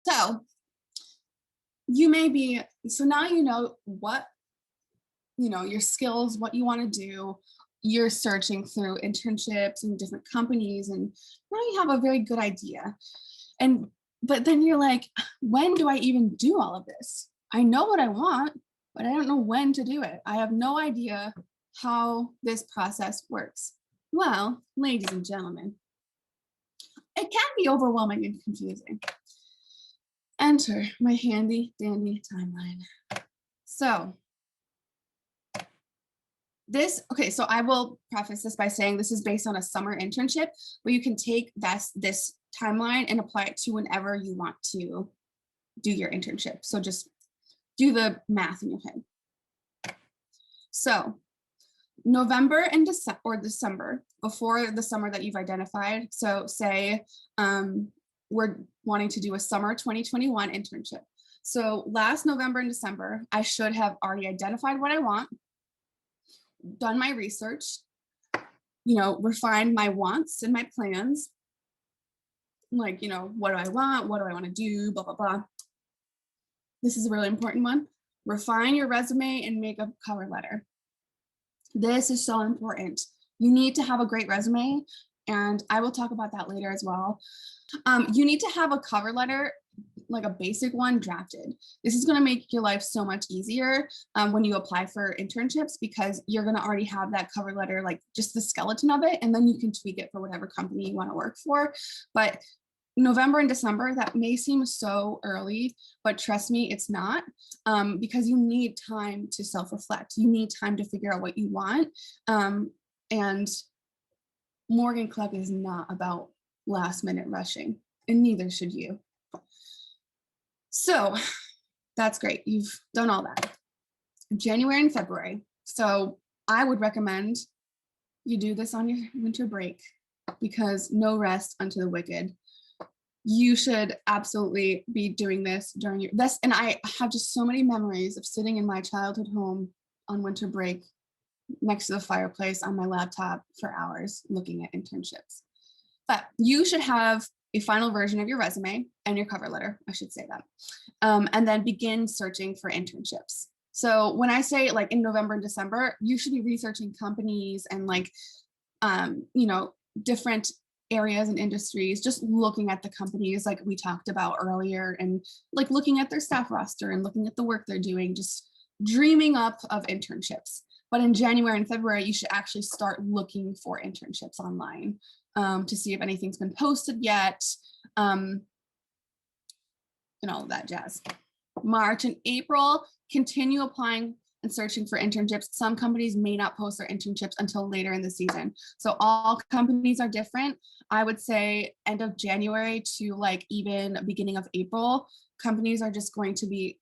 So you may be, so now you know what, your skills, what you want to do. You're searching through internships and different companies, and now you have a very good idea. But then you're like, when do I even do all of this? I know what I want, but I don't know when to do it. I have no idea how this process works. Well, ladies and gentlemen, it can be overwhelming and confusing. Enter my handy dandy timeline. So so I will preface this by saying this is based on a summer internship, but you can take this timeline and apply it to whenever you want to do your internship. So just do the math in your head. So November and December, before the summer that you've identified. So say we're wanting to do a summer 2021 internship. So last November and December, I should have already identified what I want, done my research, refined my wants and my plans. Like, what do I want? What do I want to do? Blah, blah, blah. This is a really important one. Refine your resume and make a cover letter. This is so important. You need to have a great resume, and I will talk about that later as well. You need to have a cover letter, like a basic one, drafted. This is going to make your life so much easier when you apply for internships, because you're going to already have that cover letter, like just the skeleton of it, and then you can tweak it for whatever company you want to work for. But November and December, that may seem so early, but trust me, it's not, because you need time to self-reflect. You need time to figure out what you want. And Morgan Cluck is not about last minute rushing, and neither should you. So that's great. You've done all that. January and February. So I would recommend you do this on your winter break, because no rest unto the wicked. You should absolutely be doing this during this. And I have just so many memories of sitting in my childhood home on winter break next to the fireplace on my laptop for hours looking at internships. But you should have a final version of your resume and your cover letter, I should say that, and then begin searching for internships. So when I say like in November and December, you should be researching companies and different areas and industries, just looking at the companies like we talked about earlier, and like looking at their staff roster and looking at the work they're doing, just dreaming up of internships. But in January and February, you should actually start looking for internships online to see if anything's been posted yet, and all of that jazz. March and April, continue applying and searching for internships. Some companies may not post their internships until later in the season. So all companies are different. I would say end of January to like even beginning of April, companies are just going to be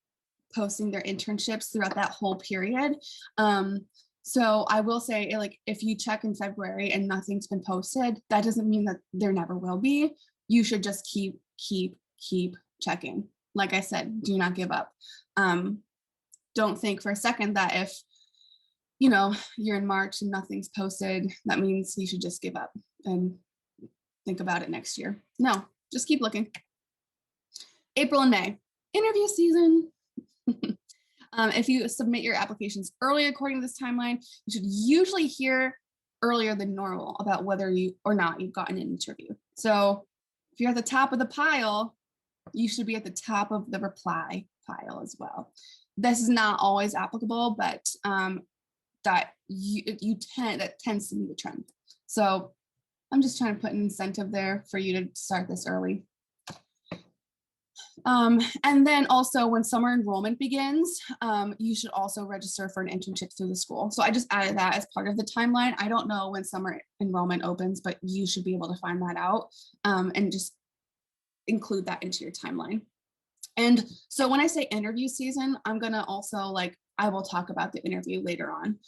posting their internships throughout that whole period. So I will say, like, if you check in February and nothing's been posted, that doesn't mean that there never will be. You should just keep checking. Like I said, do not give up. Don't think for a second that if, you're in March and nothing's posted, that means you should just give up and think about it next year. No, just keep looking. April and May, interview season. If you submit your applications early according to this timeline, you should usually hear earlier than normal about whether you or not you've gotten an interview. So if you're at the top of the pile, you should be at the top of the reply pile as well. This is not always applicable, but that tends to be the trend. So I'm just trying to put an incentive there for you to start this early. And then also when summer enrollment begins, you should also register for an internship through the school. So I just added that as part of the timeline. I don't know when summer enrollment opens, but you should be able to find that out and just include that into your timeline. And so when I say interview season, I'm going to also I will talk about the interview later on.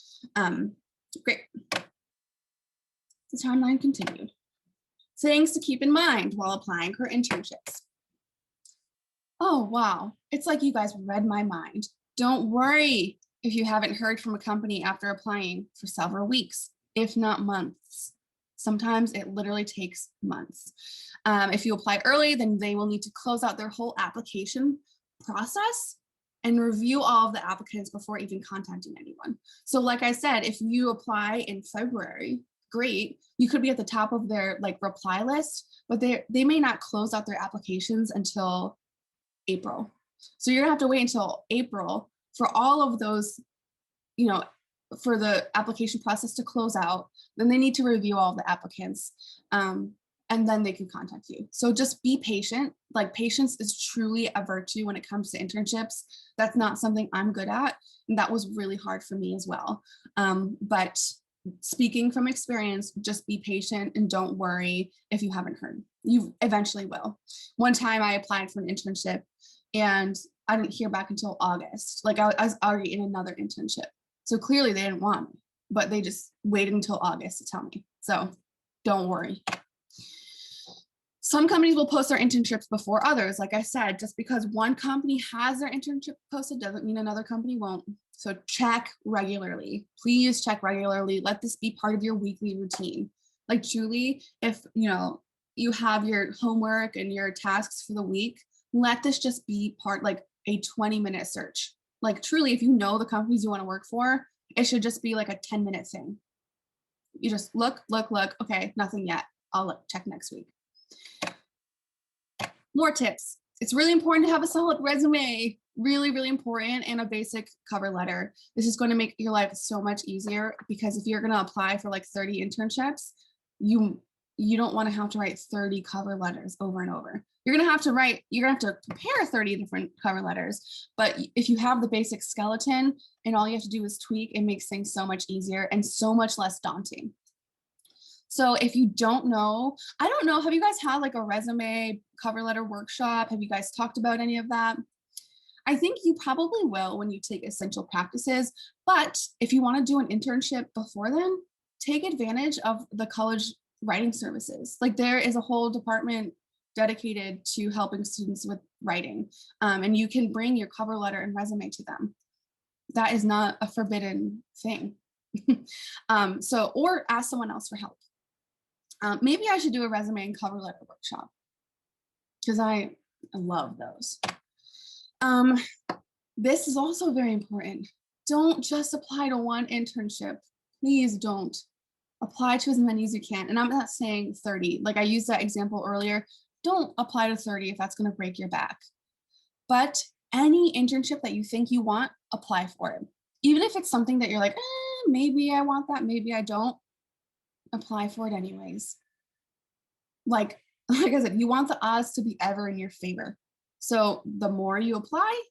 Great. The timeline continued. Things to keep in mind while applying for internships. Oh, wow. It's like you guys read my mind. Don't worry if you haven't heard from a company after applying for several weeks, if not months. Sometimes it literally takes months. If you apply early, then they will need to close out their whole application process and review all of the applicants before even contacting anyone. So like I said, if you apply in February, great, you could be at the top of their like reply list, but they may not close out their applications until April. So you're gonna have to wait until April for all of those, you know, for the application process to close out. Then they need to review all the applicants, and then they can contact you. So just be patient. Like patience is truly a virtue when it comes to internships. That's not something I'm good at, and that was really hard for me as well. But speaking from experience, just be patient and don't worry if you haven't heard. You eventually will. One time I applied for an internship and I didn't hear back until August. Like I was already in another internship. So clearly they didn't want me, but they just waited until August to tell me. So don't worry. Some companies will post their internships before others. Like I said, just because one company has their internship posted doesn't mean another company won't. So check regularly. Please check regularly. Let this be part of your weekly routine. Like truly, if you have your homework and your tasks for the week, let this just be part, like a 20-minute search. Like truly, if you know the companies you want to work for, it should just be like a 10-minute thing. You just look. Okay, nothing yet. I'll check next week. More tips. It's really important to have a solid resume. Really, really important, and a basic cover letter. This is going to make your life so much easier, because if you're going to apply for like 30 internships, you don't want to have to write 30 cover letters over and over. You're going to have to prepare 30 different cover letters. But if you have the basic skeleton and all you have to do is tweak, it makes things so much easier and so much less daunting. So if you don't know, I don't know, have you guys had like a resume cover letter workshop? Have you guys talked about any of that? I think you probably will when you take essential practices, but if you want to do an internship before then, take advantage of the college writing services. Like there is a whole department dedicated to helping students with writing, and you can bring your cover letter and resume to them. That is not a forbidden thing. Or ask someone else for help. Maybe I should do a resume and cover letter workshop, because I love those. This is also very important. Don't just apply to one internship. Please don't. Apply to as many as you can. And I'm not saying 30. Like I used that example earlier. Don't apply to 30 if that's going to break your back. But any internship that you think you want, apply for it. Even if it's something that you're like, maybe I want that, maybe I don't, apply for it anyways. Like I said, you want the odds to be ever in your favor. So the more you apply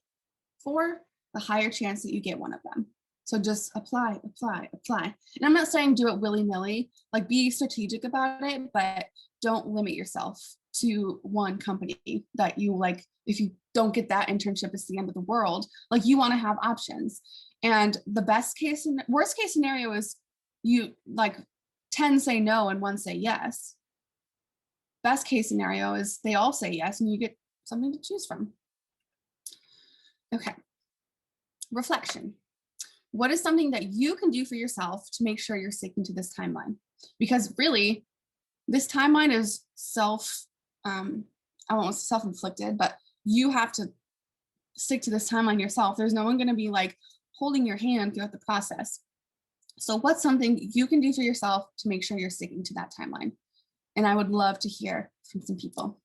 for, the higher chance that you get one of them. So just apply. And I'm not saying do it willy-nilly, like be strategic about it, but don't limit yourself to one company that you like. If you don't get that internship, it's the end of the world. Like you want to have options. And the worst case scenario is you like 10 say no and 1 say yes. Best case scenario is they all say yes and you get something to choose from. Okay. Reflection. What is something that you can do for yourself to make sure you're sticking to this timeline? Because really, this timeline is I won't say self-inflicted, but you have to stick to this timeline yourself. There's no one going to be like holding your hand throughout the process. So what's something you can do for yourself to make sure you're sticking to that timeline? And I would love to hear from some people.